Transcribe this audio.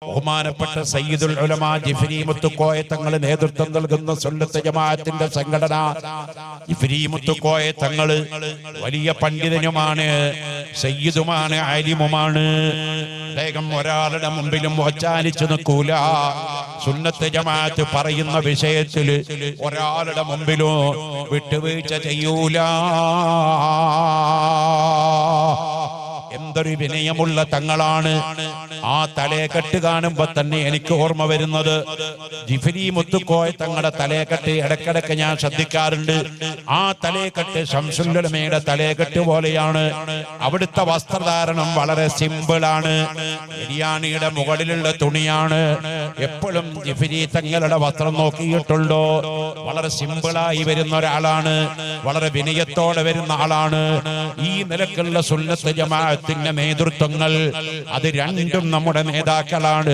ബഹുമാനപ്പെട്ട സയ്യിദുൽ ഉലമാ ജിഫ്രി മുത്തുക്കോയ തങ്ങൾ നേതൃത്വം നൽകുന്ന സുന്നത്ത് ജമാഅത്തിന്റെ സംഘടന. ജിഫ്രി മുത്തുക്കോയ തങ്ങൾ വലിയ പണ്ഡിതനുമാണ്, സയ്യിദുമാണ്, ആലിമുമാണ്. അദ്ദേഹം ഒരാളുടെ മുമ്പിലും വച്ചാനിച്ചു നിൽക്കൂല. സുന്നത്ത് ജമാഅത്ത് പറയുന്ന വിഷയത്തിൽ ഒരാളുടെ മുമ്പിലോ വിട്ടുവീഴ്ച ചെയ്യൂല. എന്തൊരു വിനയമുള്ള തങ്ങളാണ്. ആ തലയെക്കെട്ട് കാണുമ്പോ തന്നെ എനിക്ക് ഓർമ്മ വരുന്നത് ജിഫ്രി മുത്തുക്കോയ തങ്ങളുടെ തലയെക്കെട്ട് ഇടക്കിടക്ക് ഞാൻ ശ്രദ്ധിക്കാറുണ്ട്. ആ തലയെക്കെട്ട് ശംസുൽ ഉലമയുടെ തലയെക്കെട്ട് പോലെയാണ്. അവിടുത്തെ വസ്ത്രധാരണം വളരെ സിമ്പിളാണ്. ബിരിയാണിയുടെ മുകളിലുള്ള തുണിയാണ്. എപ്പോഴും ജിഫ്രി തങ്ങളുടെ വസ്ത്രം നോക്കിയിട്ടുണ്ടോ? വളരെ സിമ്പിളായി വരുന്ന ഒരാളാണ്, വളരെ വിനയത്തോടെ വരുന്ന ആളാണ്. ഈ നിലക്കുള്ള സുന്നത്ത് ജമാഅത്തിന്റെ നേതൃത്വങ്ങൾ അത് രണ്ടും നമ്മുടെ നേതാക്കളാണ്.